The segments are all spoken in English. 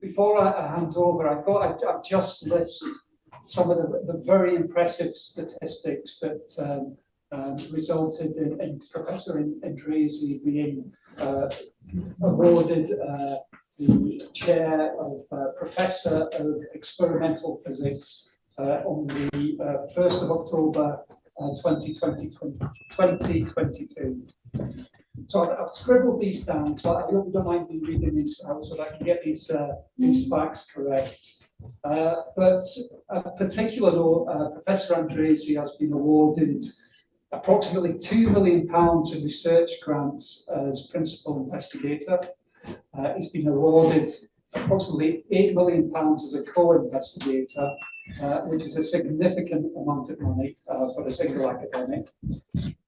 before I hand over, I thought I'd just list some of the very impressive statistics that resulted in Professor Endresi being awarded the chair of Professor of Experimental Physics on the 1st of October 2022. So I've scribbled these down, so I hope you don't mind me reading these out so that I can get these facts correct. But a particular note, Professor Endresi has been awarded approximately £2 million in research grants as principal investigator. He's been awarded approximately £8 million as a co-investigator, which is a significant amount of money for a single academic.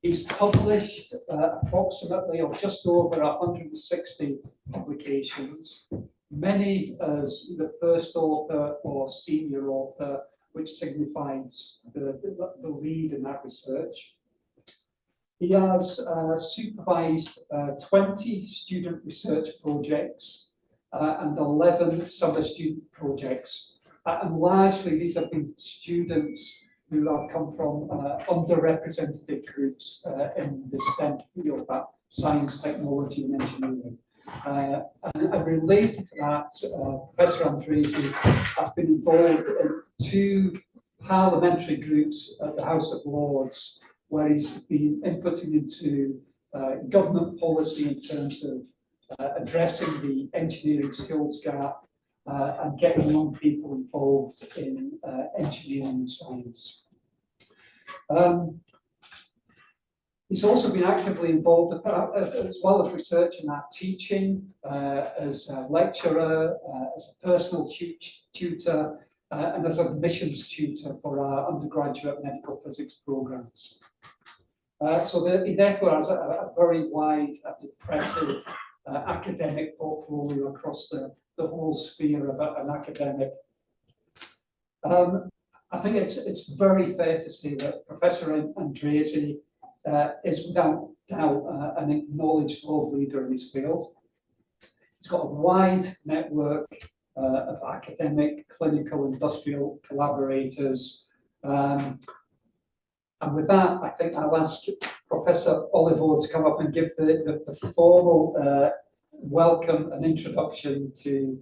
He's published approximately or just over 160 publications, many as the first author or senior author, which signifies the lead in that research. He has supervised 20 student research projects and 11 summer student projects. And largely these have been students who have come from underrepresented groups in the STEM field, that science, technology and engineering. And related to that, Professor Endresi has been involved in 2 parliamentary groups at the House of Lords, where he's been inputting into government policy in terms of addressing the engineering skills gap and getting young people involved in engineering and science. He's also been actively involved, as well as research in our teaching, as a lecturer, as a personal tutor, and as an admissions tutor for our undergraduate medical physics programs. So he therefore has a very wide and impressive academic portfolio across the whole sphere of an academic. I think it's very fair to say that Professor Endresi is without doubt an acknowledged world leader in his field. He's got a wide network of academic, clinical, industrial collaborators. And with that, I think I'll ask Professor Olivo to come up and give the formal welcome and introduction to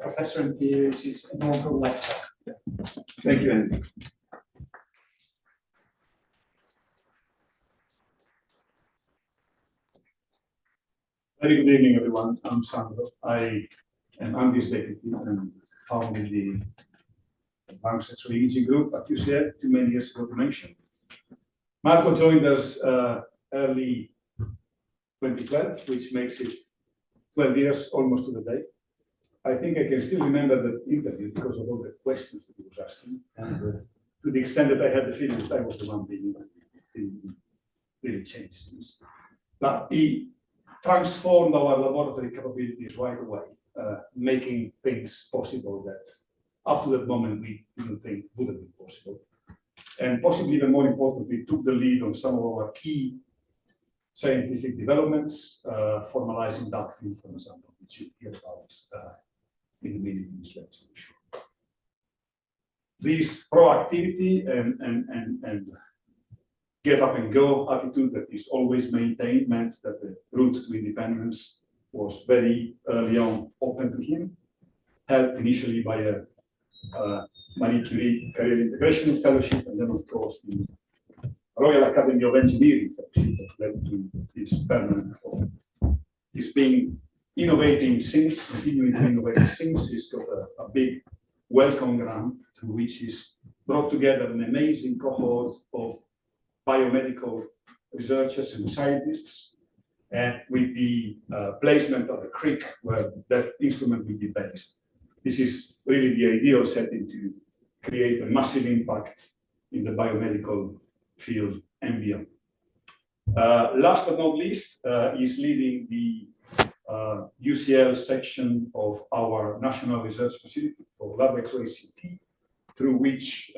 Professor Endresi's inaugural lecture. Thank you, Andy. Very good evening, everyone. I'm Sandro. I am Andy's deputy and founded the Advanced Sexual Imaging Group at UCL 2 many years ago to mention. Marco joined us early 2012, which makes it 12 years almost to the day. I think I can still remember the interview because of all the questions that he was asking, and to the extent that I had the feeling that I was the one being really changed things. But he transformed our laboratory capabilities right away, making things possible that up to that moment we didn't think would have been possible. And possibly even more importantly, took the lead on some of our key scientific developments, formalizing dark field, for example, which you hear about in a minute in this lecture. This proactivity and get up and go attitude that is always maintained meant that the route to independence was very early on open to him, helped initially by a Marie Curie Career Integration Fellowship, and then of course the Royal Academy of Engineering Fellowship that led to his permanent appointment. He's been innovating since, continuing to innovate since. He's got a big welcome grant through which he's brought together an amazing cohort of biomedical researchers and scientists, and with the placement of a creek where that instrument will be based. This is really the ideal setting to create a massive impact in the biomedical field and beyond. Last but not least, he's leading the UCL section of our National Research Facility for LabXO-ACT, through which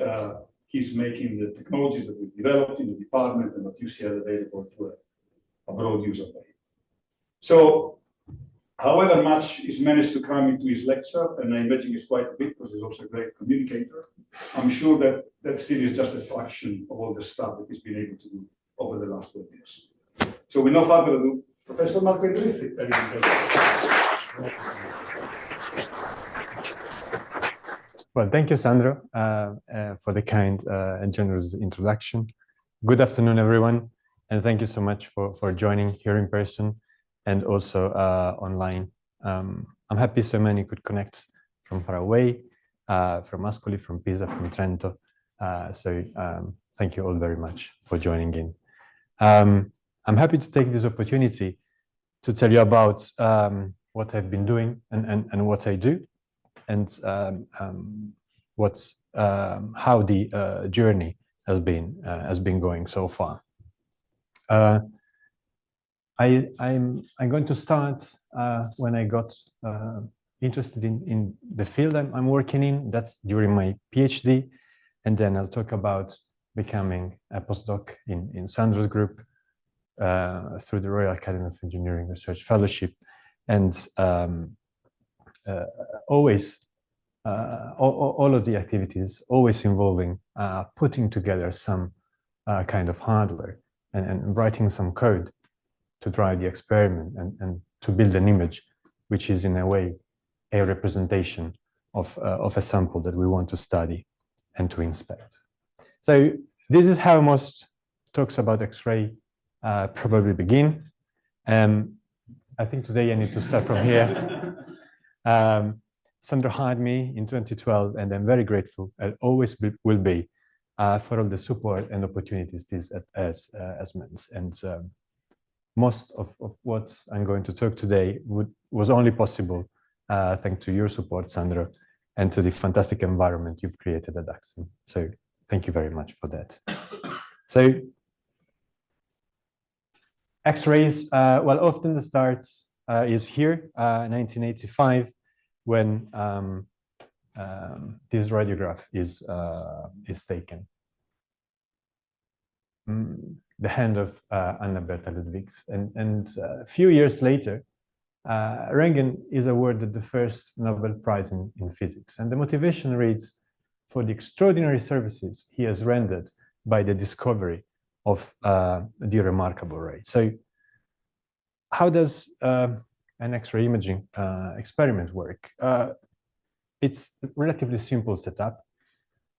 he's making the technologies that we've developed in the department and at UCL available to a broad user base. So however much is managed to cram into his lecture, and I imagine he's quite a bit because he's also a great communicator, I'm sure that that still is just a fraction of all the stuff that he's been able to do over the last 12 years. So with no further ado, Professor Marco Endrizzi. Well, thank you, Sandro, for the kind and generous introduction. Good afternoon, everyone, and thank you so much for joining here in person and also online. I'm happy so many could connect from far away, from Ascoli, from Pisa, from Trento. Thank you all very much for joining in. I'm happy to take this opportunity to tell you about what I've been doing and what I do, and how the journey has been going so far. I'm going to start when I got interested in the field I'm working in. That's during my PhD, and then I'll talk about becoming a postdoc in Sandro's group through the Royal Academy of Engineering Research Fellowship, and always all of the activities always involving putting together some kind of hardware and writing some code to drive the experiment and to build an image, which is in a way a representation of a sample that we want to study and to inspect. So this is how most talks about X-ray probably begin. I think today I need to start from here. Sandro hired me in 2012, and I'm very grateful, and always will be, for all the support and opportunities this has meant. And most of what I'm going to talk today was only possible thanks to your support, Sandro, and to the fantastic environment you've created at Axim. So thank you very much for that. So X-rays, well, often the start is here, 1985, when this radiograph is taken. The hand of Anna Berta Ludwigs. And a few years later, Röntgen is awarded the first Nobel Prize in physics. And the motivation reads, for the extraordinary services he has rendered by the discovery of the remarkable ray. So how does an X-ray imaging experiment work? It's a relatively simple setup.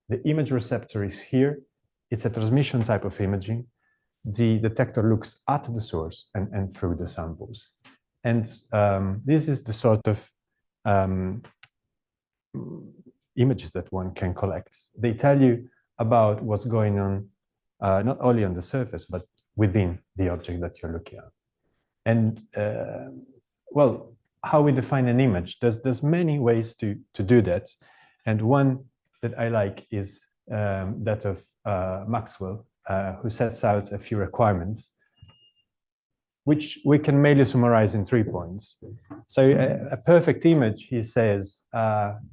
The image receptor is here. It's a transmission type of imaging. The detector looks at the source and through the samples. And this is the sort of images that one can collect. They tell you about what's going on, not only on the surface, but within the object that you're looking at. And well, how we define an image, there's many ways to do that. And one that I like is that of Maxwell, who sets out a few requirements, which we can mainly summarize in 3 points. So a perfect image, he says,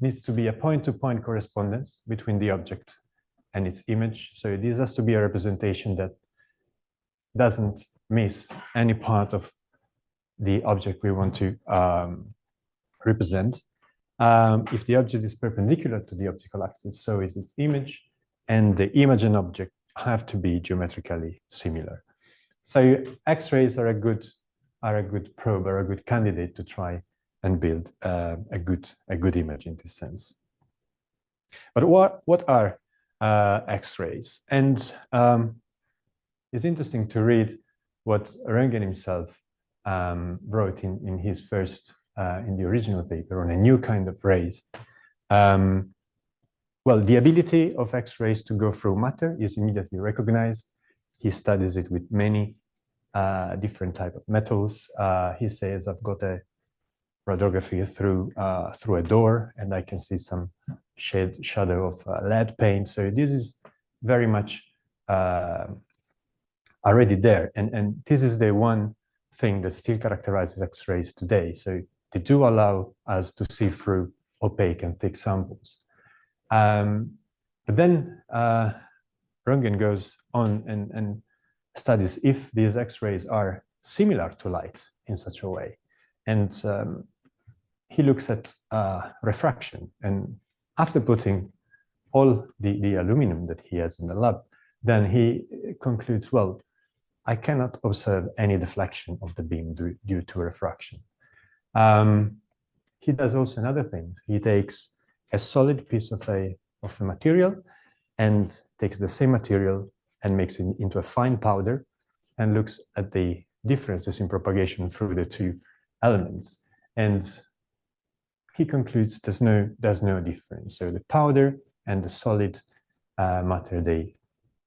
needs to be a point-to-point correspondence between the object and its image. So this has to be a representation that doesn't miss any part of the object we want to represent. If the object is perpendicular to the optical axis, so is its image, and the image and object have to be geometrically similar. So X-rays are a good probe, or a good candidate to try and build a good image in this sense. But what are X-rays? And it's interesting to read what Röntgen himself wrote in his first, in the original paper on a new kind of rays. Well, the ability of X-rays to go through matter is immediately recognized. He studies it with many different type of metals. He says, I've got a radiography through a door, and I can see some shadow of lead paint. So this is very much already there. And this is the one thing that still characterizes X-rays today. So they do allow us to see through opaque and thick samples. But then Röntgen goes on and studies if these X-rays are similar to light in such a way. And he looks at refraction. And after putting all the aluminum that he has in the lab, then he concludes, well, I cannot observe any deflection of the beam due to refraction. He does also another thing. He takes a solid piece of a material and takes the same material and makes it into a fine powder and looks at the differences in propagation through the two elements. And he concludes there's no difference. So the powder and the solid matter, they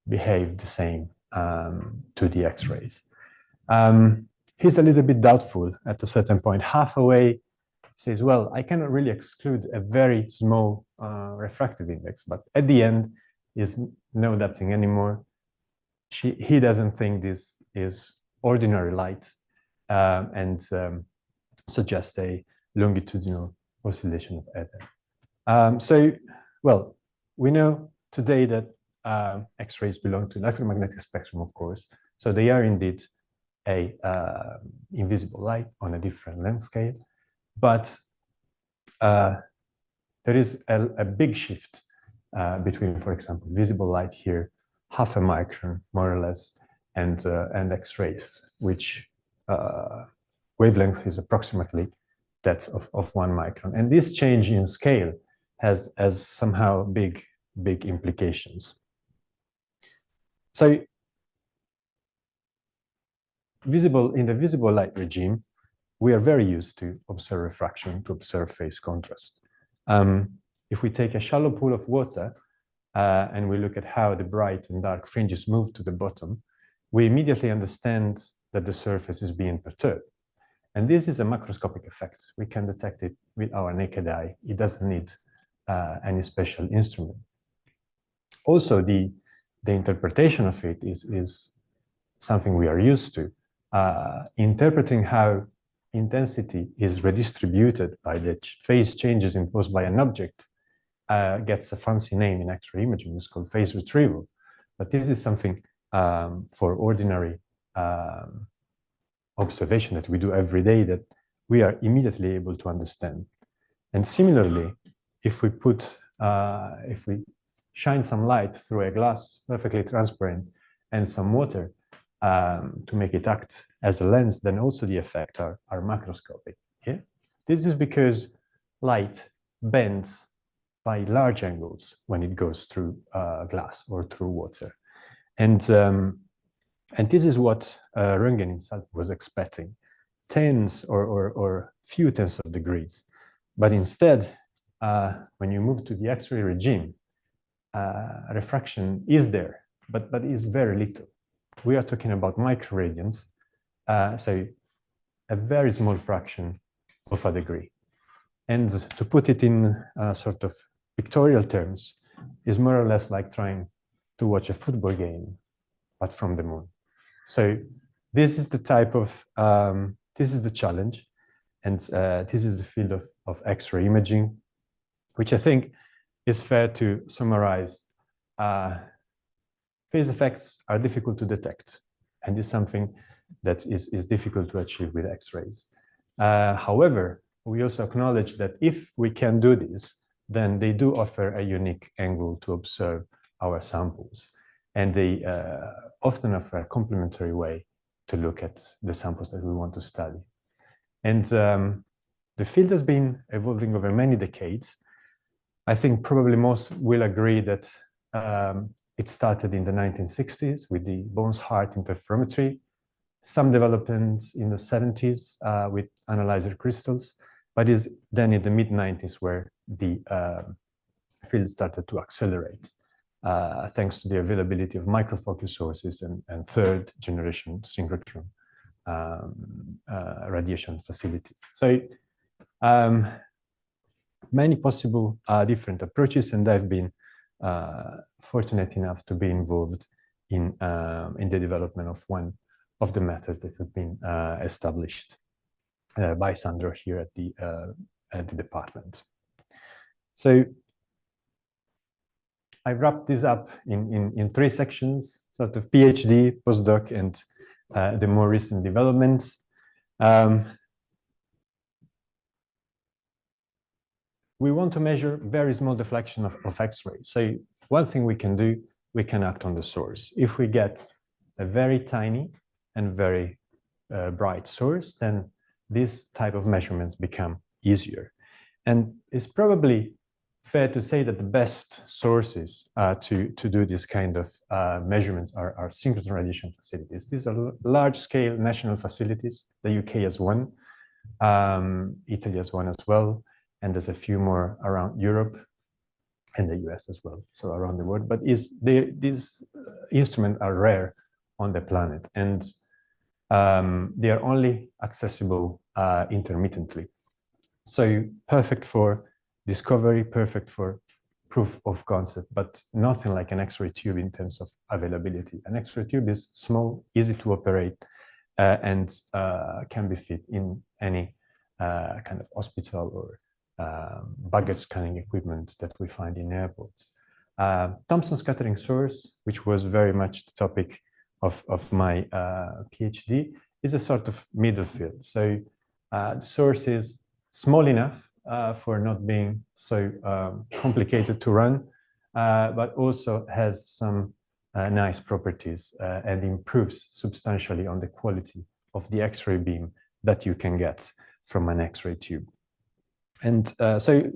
behave the same to the X-rays. He's a little bit doubtful at a certain point. Halfway, says, well, I cannot really exclude a very small refractive index, but at the end, is no doubting anymore. He doesn't think this is ordinary light and suggests a longitudinal oscillation of ether. So, well, we know today that X-rays belong to the electromagnetic spectrum, of course. So they are indeed a invisible light on a different length scale. But there is a big shift between, for example, visible light here, half a micron, more or less, and X-rays, which wavelength is approximately that of 1 micron. And this change in scale has somehow big implications. So in the visible light regime, we are very used to observe refraction, to observe phase contrast. If we take a shallow pool of water and we look at how the bright and dark fringes move to the bottom, we immediately understand that the surface is being perturbed. And this is a macroscopic effect. We can detect it with our naked eye. It doesn't need any special instrument. Also, the interpretation of it is something we are used to. Interpreting how intensity is redistributed by the phase changes imposed by an object gets a fancy name in X-ray imaging. It's called phase retrieval. But this is something for ordinary observation that we do every day that we are immediately able to understand. And similarly, if we shine some light through a glass, perfectly transparent, and some water to make it act as a lens, then also the effects are macroscopic. Yeah? This is because light bends by large angles when it goes through glass or through water. And this is what Röntgen himself was expecting, tens or few tens of degrees. But instead, when you move to the X-ray regime, refraction is there, but is very little. We are talking about microradians, so a very small fraction of a degree. And to put it in sort of pictorial terms, is more or less like trying to watch a football game, but from the moon. So this is the type of, this is the challenge. And this is the field of X-ray imaging, which I think is fair to summarize. Phase effects are difficult to detect, and is something that is difficult to achieve with X-rays. However, we also acknowledge that if we can do this, then they do offer a unique angle to observe our samples. And they often offer a complementary way to look at the samples that we want to study. And the field has been evolving over many decades. I think probably most will agree that it started in the 1960s with the Bones-Hart interferometry, some developments in the 70s with analyzer crystals, but is then in the mid-90s where the field started to accelerate thanks to the availability of microfocus sources and third generation synchrotron radiation facilities. So many possible different approaches, and I've been fortunate enough to be involved in the development of one of the methods that have been established by Sandro here at the department. So I wrapped this up in 3 sections, sort of PhD, postdoc, and the more recent developments. we want to measure very small deflection of X-rays. So one thing we can do, we can act on the source. If we get a very tiny and very bright source, then this type of measurements become easier. And it's probably fair to say that the best sources to do this kind of measurements are synchrotron radiation facilities. These are large-scale national facilities. The UK has one, Italy has one as well, and there's a few more around Europe and the US as well, so around the world. But these instruments are rare on the planet, and they are only accessible intermittently. So perfect for discovery, perfect for proof of concept, but nothing like an X-ray tube in terms of availability. An X-ray tube is small, easy to operate, and can be fit in any kind of hospital or baggage scanning equipment that we find in airports. Thomson scattering source, which was very much the topic of my PhD, is a sort of middle field. So the source is small enough for not being so complicated to run, but also has some nice properties and improves substantially on the quality of the X-ray beam that you can get from an X-ray tube. And so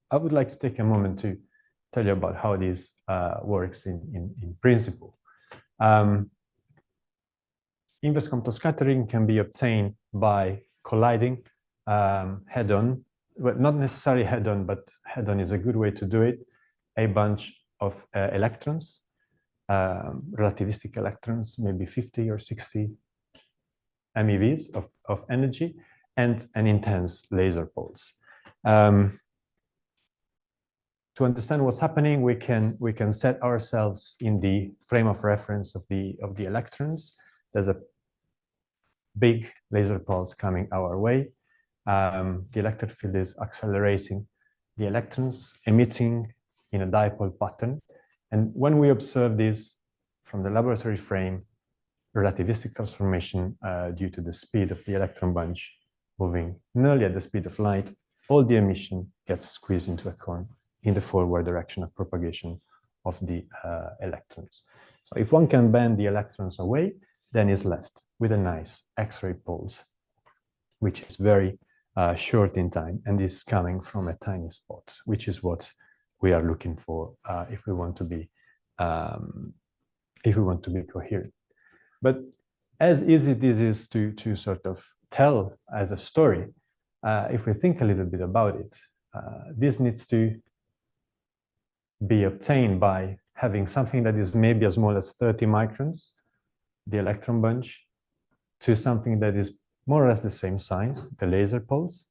I would like to take a moment to tell you about how this works in principle. Inverse Compton scattering can be obtained by colliding head-on, well, not necessarily head-on, but head-on is a good way to do it, a bunch of electrons, relativistic electrons, maybe 50 or 60 MeVs of energy, and an intense laser pulse. To understand what's happening, we can set ourselves in the frame of reference of the electrons. There's a big laser pulse coming our way. The electric field is accelerating the electrons, emitting in a dipole pattern. And when we observe this from the laboratory frame, relativistic transformation due to the speed of the electron bunch moving nearly at the speed of light, all the emission gets squeezed into a cone in the forward direction of propagation of the electrons. So if one can bend the electrons away, then is left with a nice X-ray pulse, which is very short in time and is coming from a tiny spot, which is what we are looking for if we want to be coherent. But as easy this is to sort of tell as a story, if we think a little bit about it, this needs to be obtained by having something that is maybe as small as 30 microns, the electron bunch, to something that is more or less the same size, the laser pulse.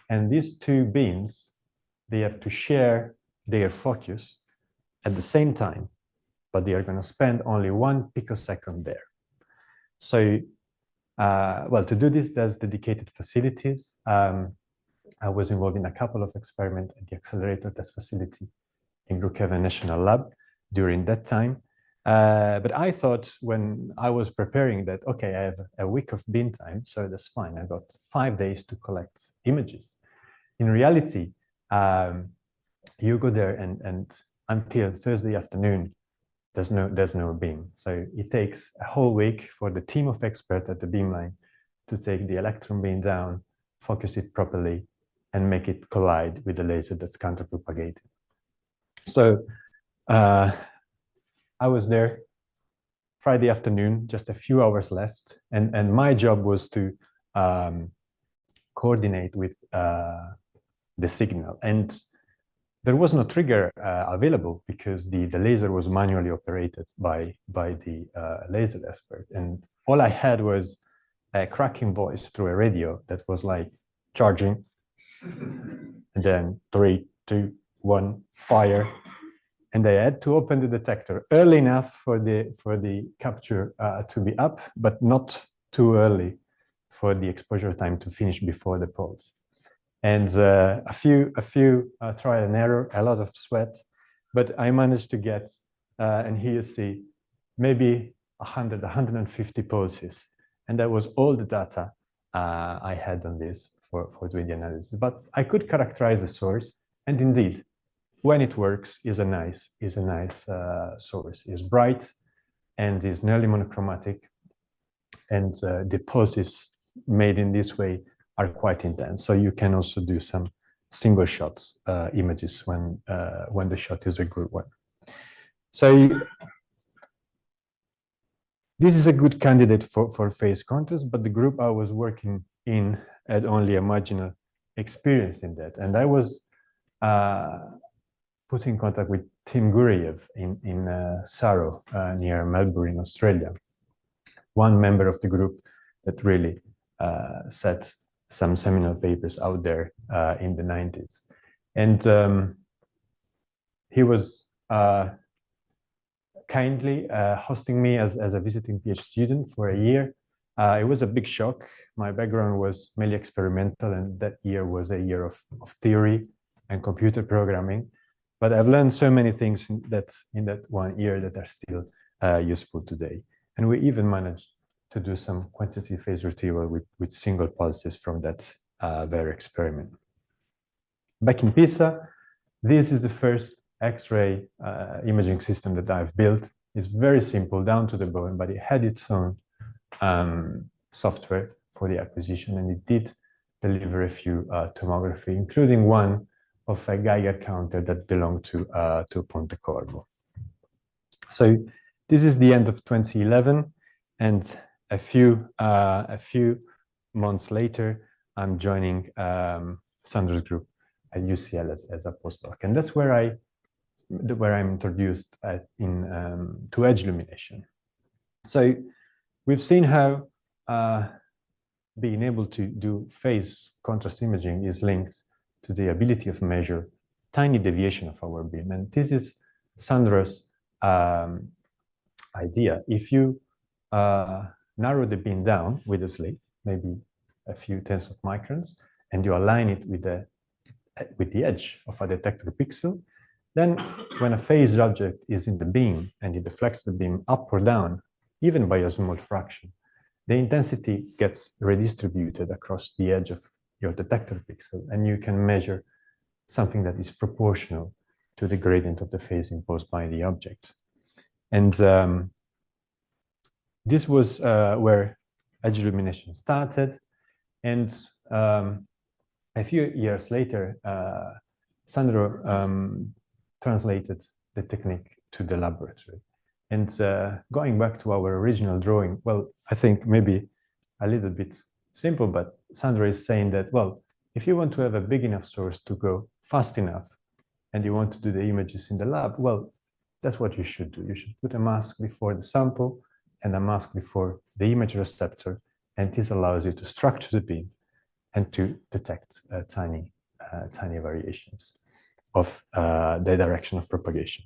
And these two beams, they have to share their focus at the same time, but they are going to spend only 1 picosecond there. So, well, to do this, there's dedicated facilities. I was involved in a couple of experiments at the accelerator test facility in Brookhaven National Lab during that time. But I thought when I was preparing that, okay, I have a week of beam time, so that's fine. I got 5 days to collect images. In reality, you go there and until Thursday afternoon, there's no beam. So it takes a whole week for the team of experts at the beamline to take the electron beam down, focus it properly, and make it collide with the laser that's counter-propagating. So I was there Friday afternoon, just a few hours left, and my job was to coordinate with the signal. And there was no trigger available because the laser was manually operated by the laser expert. And all I had was a cracking voice through a radio that was like charging, and then 3, 2, 1, fire. And I had to open the detector early enough for the capture to be up, but not too early for the exposure time to finish before the pulse. And a few trial and error, a lot of sweat, but I managed to get, and here you see, maybe 100, 150 pulses. And that was all the data I had on this for doing the analysis. But I could characterize the source, And indeed, when it works, is a nice source. It's bright and is nearly monochromatic, and the poses made in this way are quite intense. So you can also do some single shots images when the shot is a good one. So this is a good candidate for phase contrast, but the group I was working in had only a marginal experience in that. And I was put in contact with Tim Guriev in Saro, near Melbourne, Australia. One member of the group that really set some seminal papers out there in the 90s. And he was kindly hosting me as a visiting PhD student for a year. It was a big shock. My background was mainly experimental, and that year was a year of theory and computer programming. But I've learned so many things in that 1 year that are still useful today. And we even managed to do some quantitative phase retrieval with single pulses from that very experiment. Back in Pisa, this is the first X-ray imaging system that I've built. It's very simple, down to the bone, but it had its own software for the acquisition, and it did deliver a few tomography, including one of a Geiger counter that belonged to Pontecorvo. So this is the end of 2011, and a few months later, I'm joining Sandro's group at UCL as a postdoc, and that's where I'm introduced to edge illumination. So we've seen how being able to do phase contrast imaging is linked to the ability of measure tiny deviation of our beam, and this is Sandro's idea. If you narrow the beam down with a slit, maybe a few tenths of microns, and you align it with the edge of a detector pixel, then when a phased object is in the beam and it deflects the beam up or down, even by a small fraction, the intensity gets redistributed across the edge of your detector pixel, and you can measure something that is proportional to the gradient of the phase imposed by the object. And this was where edge illumination started. And a few years later, Sandro translated the technique to the laboratory. And going back to our original drawing, well, I think maybe a little bit simple, but Sandro is saying that, well, if you want to have a big enough source to go fast enough and you want to do the images in the lab, well, that's what you should do. You should put a mask before the sample and a mask before the image receptor, and this allows you to structure the beam and to detect tiny variations of the direction of propagation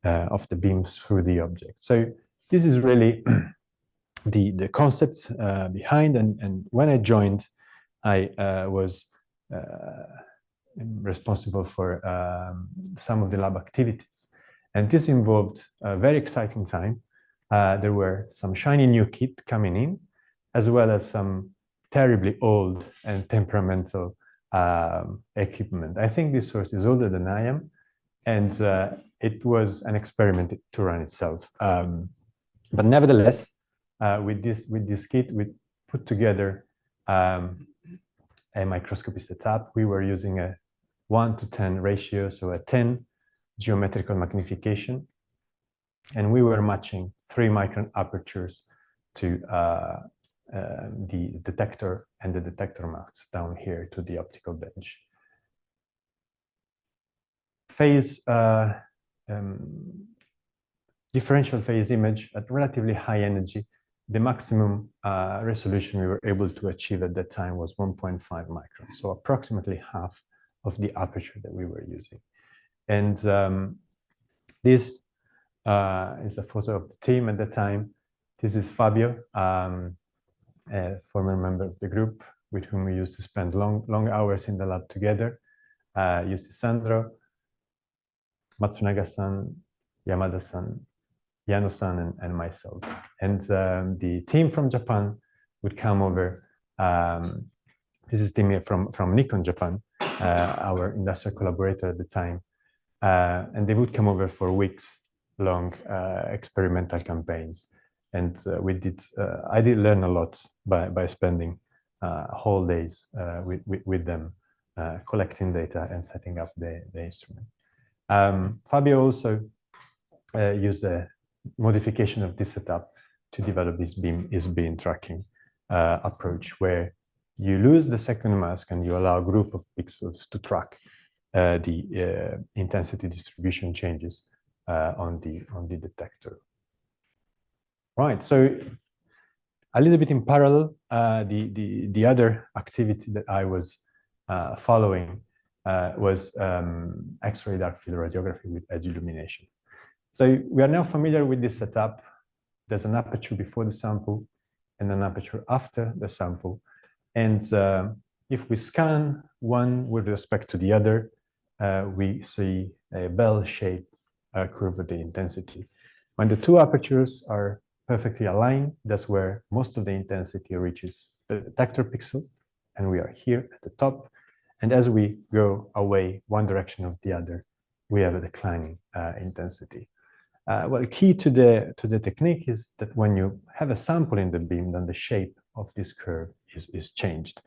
of the beams through the object. So this is really the concept behind, and when I joined, I was responsible for some of the lab activities, and this involved a very exciting time. There were some shiny new kit coming in, as well as some terribly old and temperamental equipment. I think this source is older than I am, and it was an experiment to run itself. But nevertheless, with this kit, we put together a microscopy setup. We were using a 1:10 ratio, so a 10 geometrical magnification, and we were matching 3-micron apertures to the detector and the detector mounts down here to the optical bench. Phase differential phase image at relatively high energy. The maximum resolution we were able to achieve at that time was 1.5 microns, so approximately half of the aperture that we were using. And this is a photo of the team at the time. This is Fabio, a former member of the group with whom we used to spend long hours in the lab together. Yusi Sandro, Matsunaga-san, Yamada-san, Yano-san, and myself. And the team from Japan would come over This is Tim from Nikon Japan, our industrial collaborator at the time. And they would come over for weeks long experimental campaigns. And I did learn a lot by spending whole days with them, collecting data and setting up the instrument. Fabio also used a modification of this setup to develop his beam tracking approach, where you lose the second mask and you allow a group of pixels to track the intensity distribution changes on the detector. Right, so a little bit in parallel, the other activity that I was following was X-ray dark field radiography with edge illumination. So we are now familiar with this setup. There's an aperture before the sample and an aperture after the sample. And if we scan one with respect to the other, we see a bell-shaped curve of the intensity. When the two apertures are perfectly aligned, that's where most of the intensity reaches the detector pixel, and we are here at the top. And as we go away one direction or the other, we have a declining intensity. Well, key to the technique is that when you have a sample in the beam, then the shape of this curve is changed.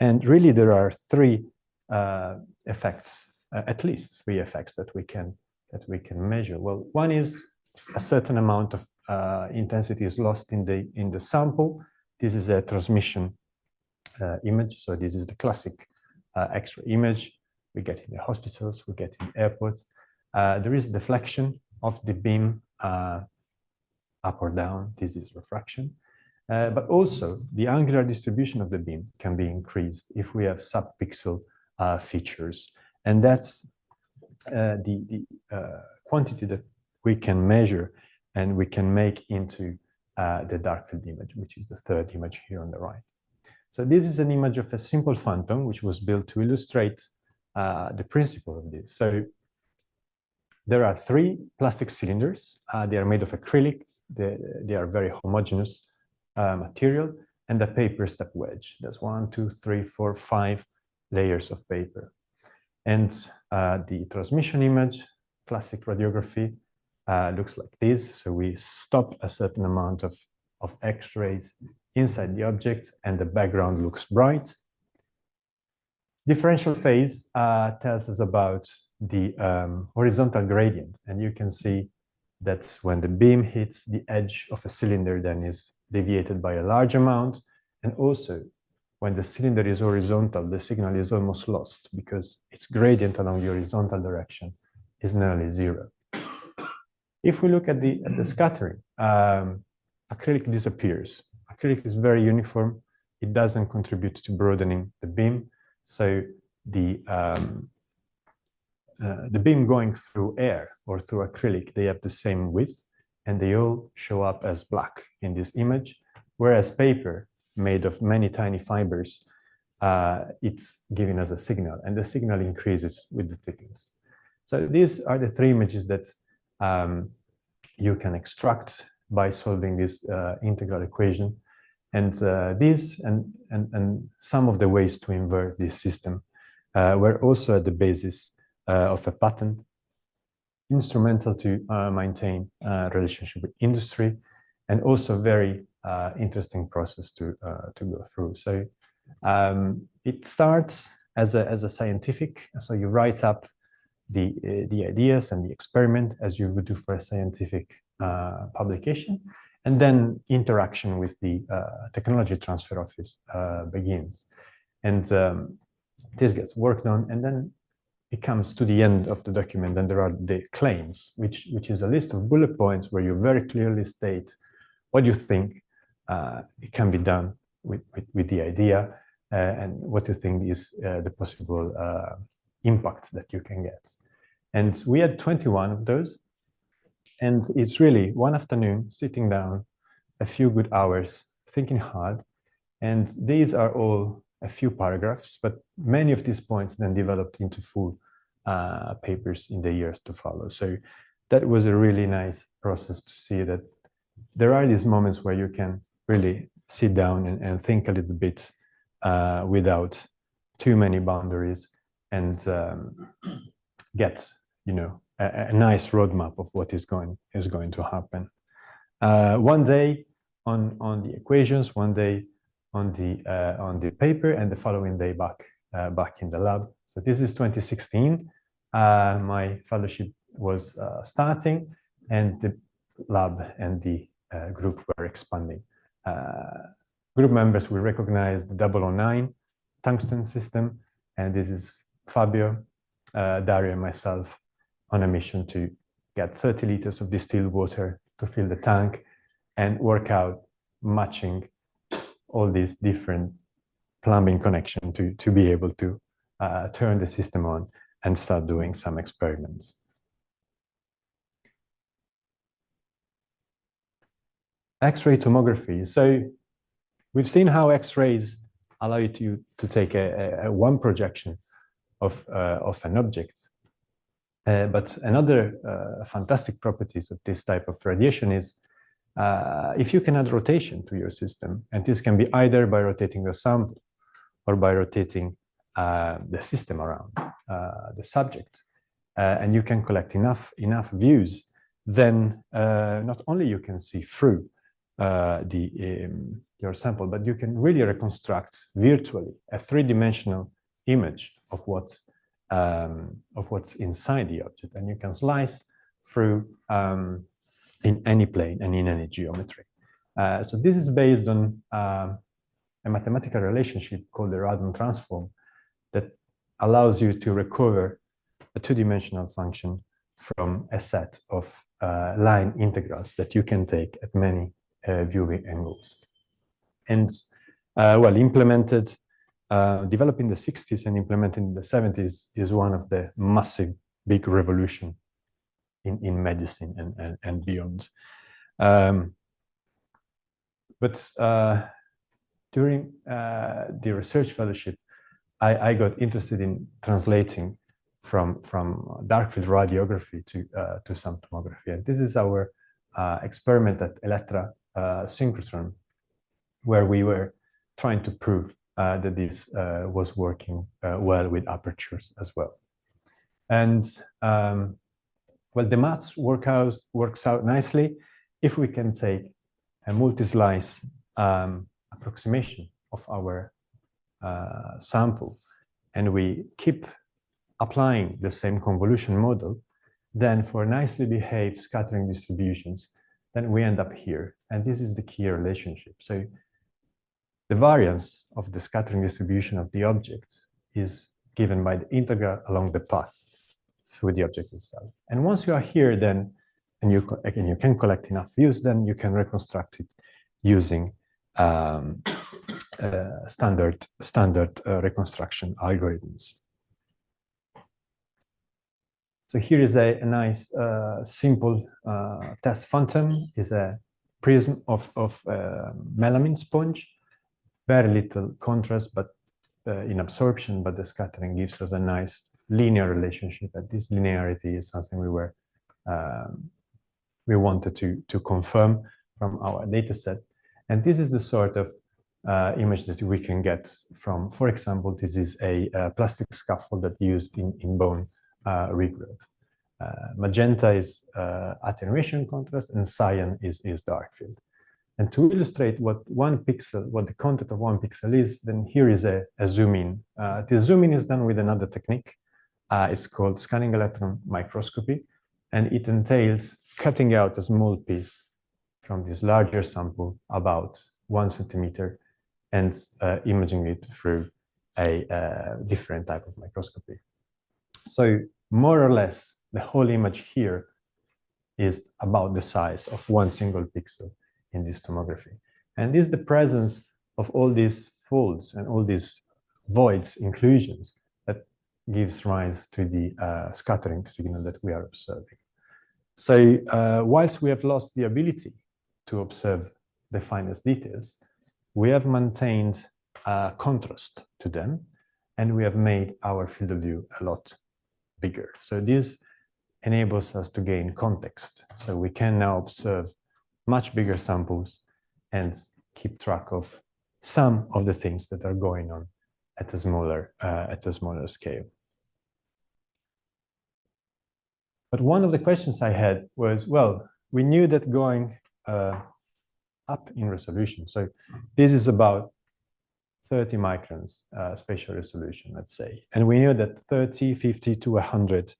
And really, there are three effects, at least three effects that we can measure. Well, one is a certain amount of intensity is lost in the sample. This is a transmission image. So this is the classic X-ray image we get in the hospitals, we get in airports. There is deflection of the beam up or down. This is refraction. But also the angular distribution of the beam can be increased if we have subpixel features. And that's the quantity that we can measure and we can make into the dark field image, which is the third image here on the right. So this is an image of a simple phantom, which was built to illustrate the principle of this. So there are three plastic cylinders. They are made of acrylic. They are very homogeneous material, and the paper step wedge. There's 1, 2, 3, 4, 5 layers of paper. And the transmission image, classic radiography, looks like this. So we stop a certain amount of X-rays inside the object, and the background looks bright. Differential phase tells us about the horizontal gradient, and you can see that when the beam hits the edge of a cylinder, then is deviated by a large amount, and also when the cylinder is horizontal, the signal is almost lost because its gradient along the horizontal direction is nearly zero. If we look at the scattering, acrylic disappears. Acrylic is very uniform. It doesn't contribute to broadening the beam. So the beam going through air or through acrylic, they have the same width, and they all show up as black in this image, whereas paper made of many tiny fibers, it's giving us a signal, and the signal increases with the thickness. So these are the three images that you can extract by solving this integral equation. And this and some of the ways to invert this system were also at the basis of a patent, instrumental to maintain relationship with industry, and also very interesting process to go through. So it starts as a scientific, so you write up the ideas and the experiment as you would do for a scientific publication, and then interaction with the technology transfer office begins. And this gets worked on, and then it comes to the end of the document, and there are the claims, which is a list of bullet points where you very clearly state what you think it can be done with the idea, and what you think is the possible impact that you can get. And we had 21 of those, and it's really one afternoon sitting down, a few good hours, thinking hard, and these are all a few paragraphs, but many of these points then developed into full papers in the years to follow. So that was a really nice process to see that there are these moments where you can really sit down and think a little bit without too many boundaries and get, you know, a nice roadmap of what is going to happen. One day on the equations, one day on the paper, and the following day back in the lab. So this is 2016. My fellowship was starting, and the lab and the group were expanding. Group members will recognize the 009 tungsten system, and this is Fabio, Dario, and myself on a mission to get 30 liters of distilled water to fill the tank and work out matching all these different plumbing connections to be able to turn the system on and start doing some experiments. X-ray tomography. So we've seen how X-rays allow you to take a one projection of an object. But another fantastic properties of this type of radiation is if you can add rotation to your system, and this can be either by rotating the sample or by rotating the system around the subject, and you can collect enough views, then not only you can see through your sample, but you can really reconstruct virtually a three-dimensional image of what's inside the object, and you can slice through in any plane and in any geometry. So this is based on a mathematical relationship called the Radon transform that allows you to recover a two-dimensional function from a set of line integrals that you can take at many viewing angles. And well, implemented, developed in the 60s and implemented in the 70s is one of the massive big revolution in medicine and beyond. But during the research fellowship, I got interested in translating from dark field radiography to some tomography. And this is our experiment at Elettra synchrotron, where we were trying to prove that this was working well with apertures as well. And well, the maths works out nicely if we can take a multi-slice approximation of our sample, and we keep applying the same convolution model, then for nicely behaved scattering distributions, then we end up here. And this is the key relationship. So the variance of the scattering distribution of the object is given by the integral along the path through the object itself. And once you are here, then, and you can collect enough views, then you can reconstruct it using standard reconstruction algorithms. So here is a nice simple test phantom. Is a prism of melamine sponge, very little contrast, but in absorption, but the scattering gives us a nice linear relationship. And this linearity is something we wanted to confirm from our data set. And this is the sort of image that we can get from, for example, this is a plastic scaffold that used in bone regrowth. Magenta is attenuation contrast, and cyan is dark field. And to illustrate what the content of one pixel is, then here is a zoom in. The zoom in is done with another technique. It's called scanning electron microscopy, and it entails cutting out a small piece from this larger sample, about 1 centimeter, and imaging it through a different type of microscopy. So more or less, the whole image here is about the size of one single pixel in this tomography. And this is the presence of all these folds and all these voids, inclusions, that gives rise to the scattering signal that we are observing. So whilst we have lost the ability to observe the finest details, we have maintained contrast to them, and we have made our field of view a lot bigger. So this enables us to gain context. So we can now observe much bigger samples and keep track of some of the things that are going on at a smaller scale. But one of the questions I had was, well, we knew that going up in resolution. So this is about 30 microns spatial resolution, let's say. And we knew that 30, 50 to 100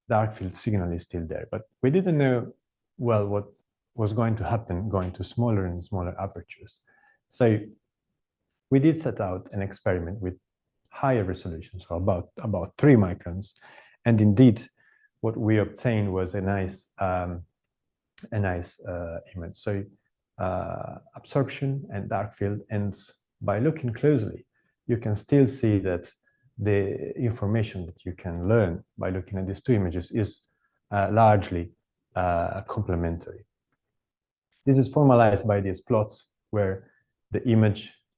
dark field signal is still there. But we didn't know, well, what was going to happen going to smaller and smaller apertures. So we did set out an experiment with higher resolution, so about 3 microns. And indeed, what we obtained was a nice image. So absorption and dark field, and by looking closely, you can still see that the information that you can learn by looking at these two images is largely complementary. This is formalized by these plots where the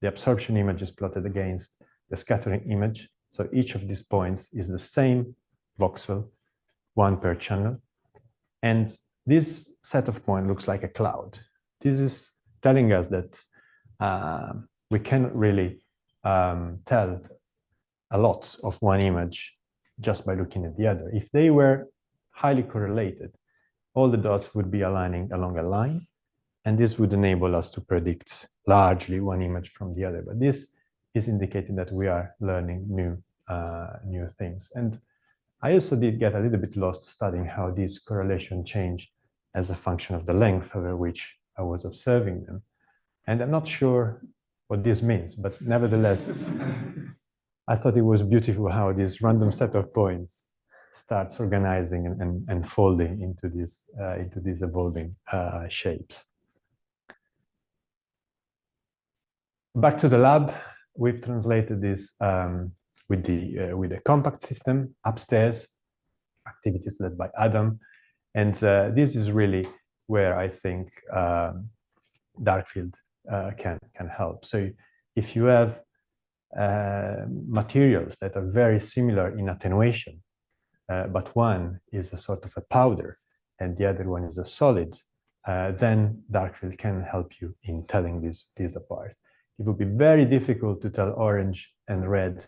absorption image is plotted against the scattering image. So each of these points is the same voxel, one per channel. And this set of points looks like a cloud. This is telling us that we cannot really tell a lot of one image just by looking at the other. If they were highly correlated, all the dots would be aligning along a line, and this would enable us to predict largely one image from the other. But this is indicating that we are learning new things. And I also did get a little bit lost studying how these correlations change as a function of the length over which I was observing them. And I'm not sure what this means, but nevertheless, I thought it was beautiful how this random set of points starts organizing and folding into these evolving shapes. Back to the lab, we've translated this with the compact system upstairs, activities led by Adam, and this is really where I think dark field can help. So if you have materials that are very similar in attenuation, but one is a sort of a powder and the other one is a solid, then dark field can help you in telling these apart. It would be very difficult to tell orange and red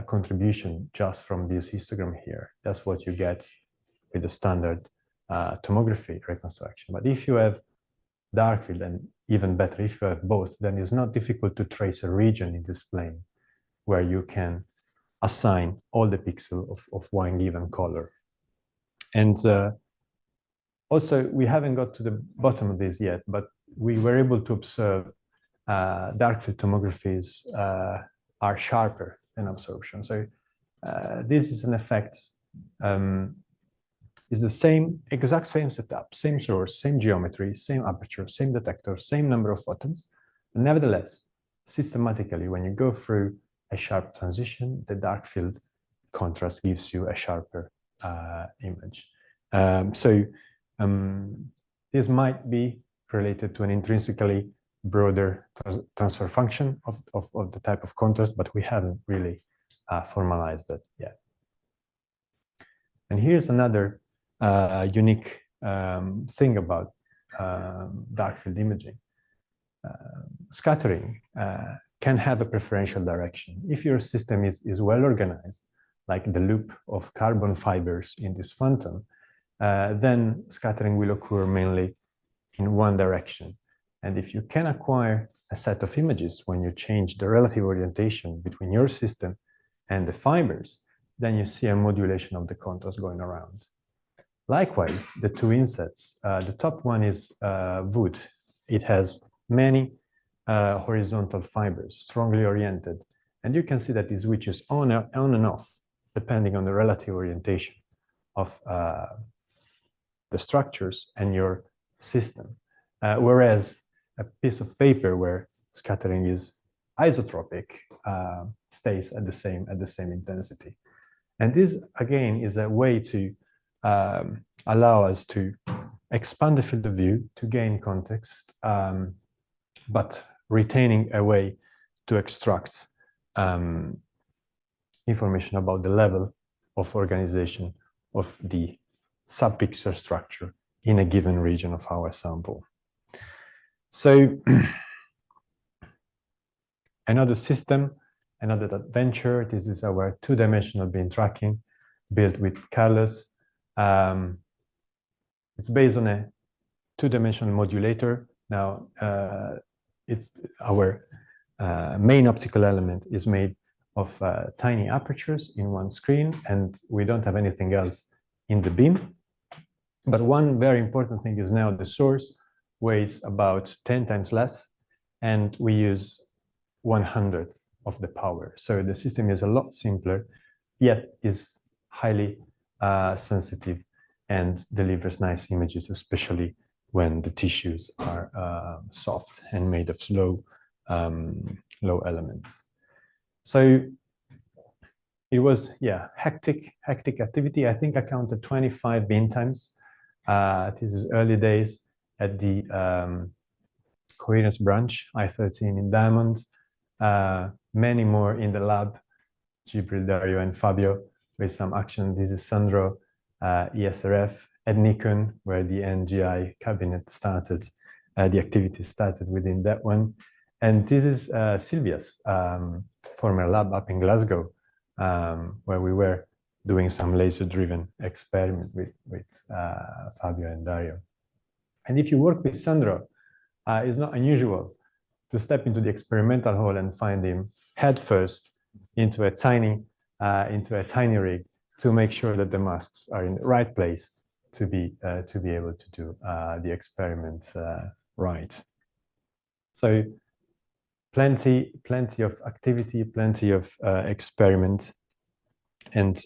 contribution just from this histogram here. That's what you get with the standard tomography reconstruction. But if you have dark field, and even better, if you have both, then it's not difficult to trace a region in this plane where you can assign all the pixels of one given color. And also, we haven't got to the bottom of this yet, but we were able to observe dark field tomographies are sharper than absorption. So this is an effect, is the exact same setup, same source, same geometry, same aperture, same detector, same number of photons. But nevertheless, systematically, when you go through a sharp transition, the dark field contrast gives you a sharper image. This might be related to an intrinsically broader transfer function of the type of contrast, but we haven't really formalized that yet. And here's another unique thing about dark field imaging. Scattering can have a preferential direction. If your system is well organized, like the loop of carbon fibers in this phantom, then scattering will occur mainly in one direction. And if you can acquire a set of images when you change the relative orientation between your system and the fibers, then you see a modulation of the contrast going around. Likewise, the two insets, the top one is wood. It has many horizontal fibers, strongly oriented. And you can see that it switches on and off, depending on the relative orientation of the structures and your system. Whereas a piece of paper where scattering is isotropic stays at the same intensity. And this, again, is a way to allow us to expand the field of view, to gain context, but retaining a way to extract information about the level of organization of the subpixel structure in a given region of our sample. So Another system, another adventure. This is our two-dimensional beam tracking built with Carlos. It's based on a two-dimensional modulator. Now, it's our main optical element is made of tiny apertures in one screen, and we don't have anything else in the beam. But one very important thing is now the source weighs about 10 times less, and we use 1/100th of the power. So the system is a lot simpler, yet is highly sensitive and delivers nice images, especially when the tissues are soft and made of low elements. So it was, yeah, hectic activity. I think I counted 25 beam times. This is early days at the coherence branch, I-13 in Diamond. Many more in the lab, Gibril, Dario, and Fabio with some action. This is Sandro, ESRF, at Nikon, where the NGI cabinet started. The activity started within that one. And this is Sylvia's former lab up in Glasgow, where we were doing some laser-driven experiment with Fabio and Dario. And if you work with Sandro, it's not unusual to step into the experimental hall and find him head first into a tiny rig to make sure that the masks are in the right place to be able to do the experiments right. So plenty of activity, plenty of experiment, and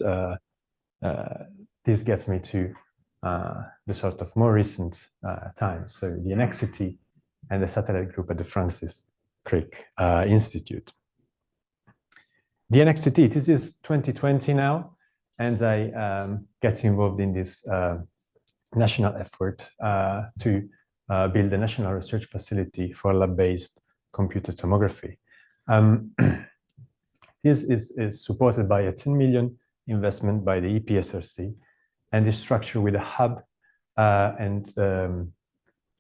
this gets me to the sort of more recent times. So the NXT and the satellite group at the Francis Crick Institute. The NXT, this is 2020 now, and I get involved in this national effort to build a national research facility for lab-based computer tomography. This is supported by a 10 million investment by the EPSRC, and is structured with a hub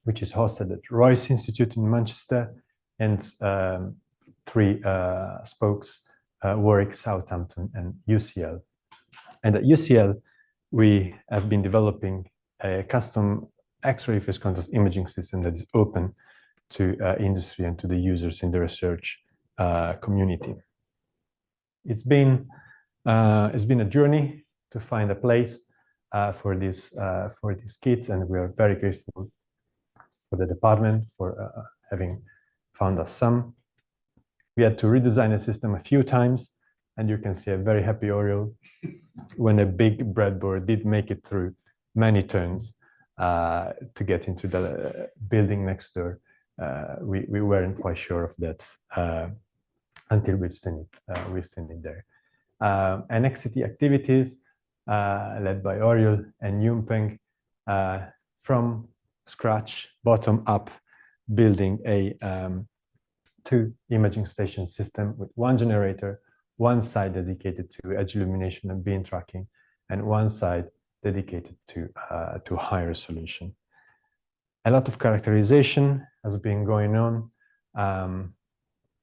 which is hosted at Royce Institute in Manchester, and 3 spokes, Warwick, Southampton, and UCL. And at UCL, we have been developing a custom X-ray phase contrast imaging system that is open to industry and to the users in the research community. It's been a journey to find a place for this kit, and we are very grateful for the department for having found us some. We had to redesign the system a few times, and you can see a very happy Oriol when a big breadboard did make it through many turns to get into the building next door. We weren't quite sure of that until we've seen it there. NXT activities led by Oriol and Yumpeng from scratch, bottom up, building a 2 imaging station system with 1 generator, one side dedicated to edge illumination and beam tracking, and one side dedicated to high resolution. A lot of characterization has been going on.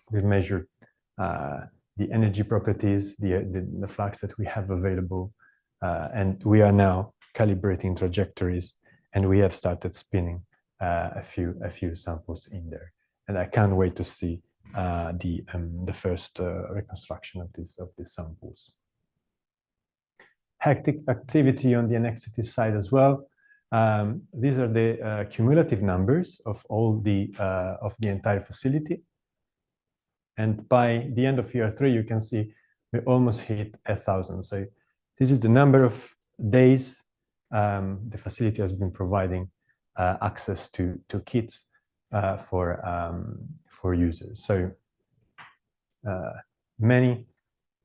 We've measured the energy properties, the flux that we have available, and we are now calibrating trajectories, and we have started spinning a few samples in there. And I can't wait to see the first reconstruction of these samples. Hectic activity on the NXT side as well. These are the cumulative numbers of all the entire facility. And by the end of year 3, you can see we almost hit 1,000. So this is the number of days the facility has been providing access to kits for users. So many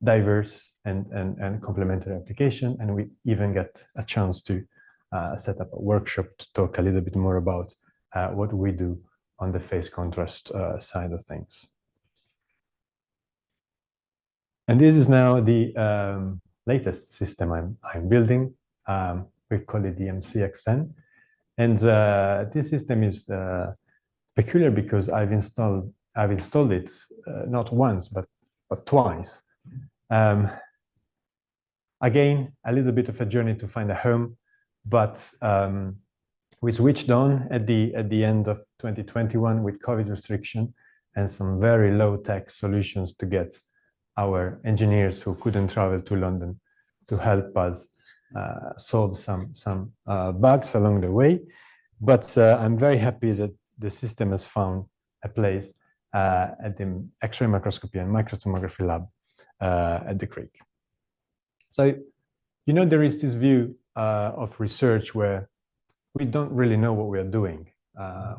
diverse and complementary application, and we even get a chance to set up a workshop to talk a little bit more about what we do on the phase contrast side of things. And this is now the latest system I'm building. We call it the MCXN. And this system is peculiar because I've installed I've installed it not once, but twice. Again, a little bit of a journey to find a home, but we switched on at the end of 2021 with COVID restriction and some very low-tech solutions to get our engineers who couldn't travel to London to help us solve some bugs along the way. But I'm very happy that the system has found a place at the X-ray microscopy and microtomography lab at the Creek. So, you know, there is this view of research where we don't really know what we are doing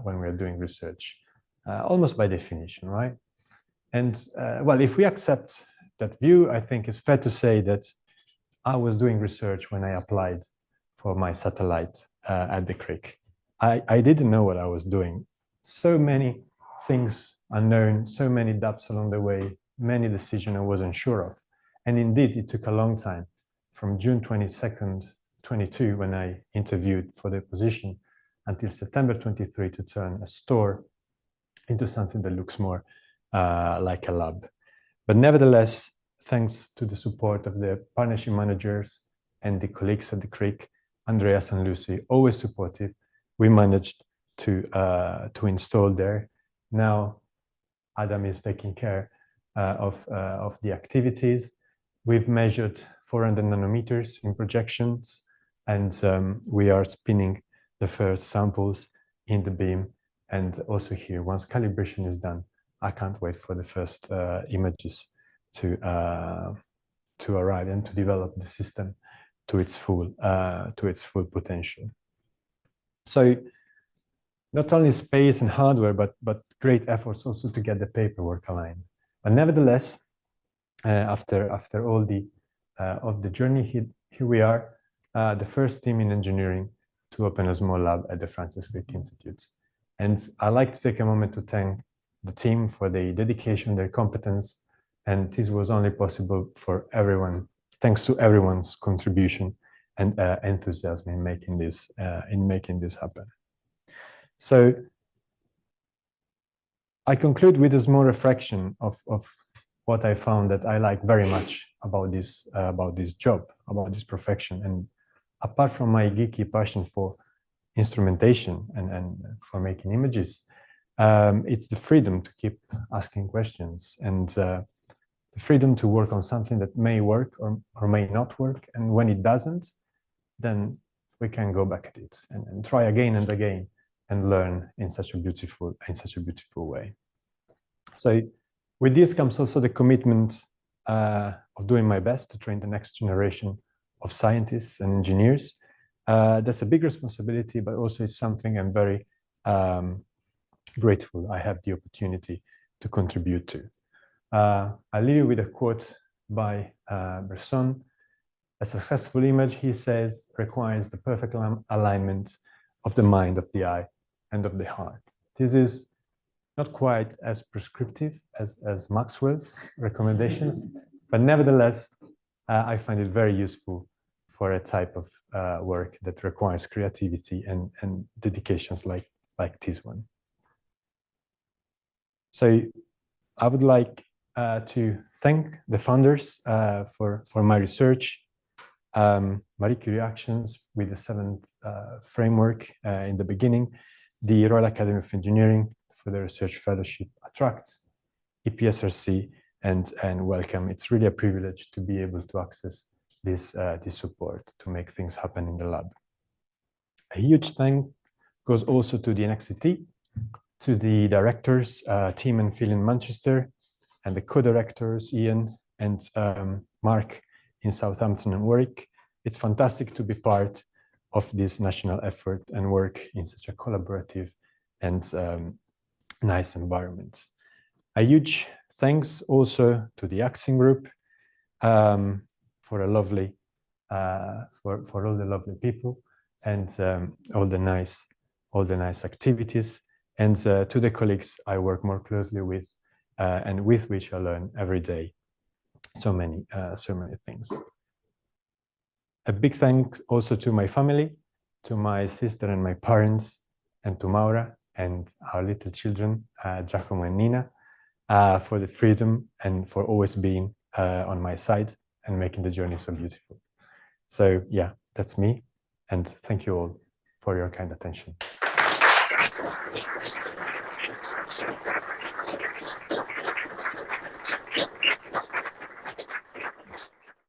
when we are doing research, almost by definition, right? And well, if we accept that view, I think it's fair to say that I was doing research when I applied for my satellite at the Creek. I didn't know what I was doing. So many things unknown, so many doubts along the way, many decisions I wasn't sure of. And indeed, it took a long time, from June 22nd, 22, when I interviewed for the position, until September 23 to turn a store into something that looks more like a lab. But nevertheless, thanks to the support of the partnership managers and the colleagues at the Creek, Andreas and Lucy, always supportive, we managed to install there. Now, Adam is taking care of the activities. We've measured 400 nanometers in projections, and we are spinning the first samples in the beam. And also here, once calibration is done, I can't wait for the first images to arrive and to develop the system to its full potential. So not only space and hardware, but great efforts also to get the paperwork aligned. But nevertheless, after all of the journey, here we are, the first team in engineering to open a small lab at the Francis Crick Institute. And I'd like to take a moment to thank the team for their dedication, their competence, and this was only possible for everyone, thanks to everyone's contribution and enthusiasm in making this happen. So I conclude with a small reflection of what I found that I like very much about this job, about this profession. And apart from my geeky passion for instrumentation and for making images, it's the freedom to keep asking questions and the freedom to work on something that may work or may not work. And when it doesn't, then we can go back at it and try again and again and learn in such a beautiful way. So with this comes also the commitment of doing my best to train the next generation of scientists and engineers. That's a big responsibility, but also it's something I'm very grateful I have the opportunity to contribute to. I'll leave you with a quote by Bresson. A successful image, he says, requires the perfect alignment of the mind, of the eye, and of the heart. This is not quite as prescriptive as Maxwell's recommendations, but nevertheless, I find it very useful for a type of work that requires creativity and dedications like this one. So I would like to thank the funders for my research, Marie Curie Actions with the 7th framework in the beginning, the Royal Academy of Engineering for the Research Fellowship Attracts, EPSRC, and welcome. It's really a privilege to be able to access this support to make things happen in the lab. A huge thank goes also to the NXT, to the directors, Tim and Phil in Manchester, and the co-directors, Ian and Mark in Southampton and Warwick. It's fantastic to be part of this national effort and work in such a collaborative and nice environment. A huge thanks also to the Axing Group for a lovely, for all the lovely people and all the nice activities, and to the colleagues I work more closely with and with which I learn every day so many things. A big thanks also to my family, to my sister and my parents, and to Maura and our little children, Giacomo and Nina. for the freedom, and for always being on my side and making the journey so beautiful. So yeah, that's me. And thank you all for your kind attention.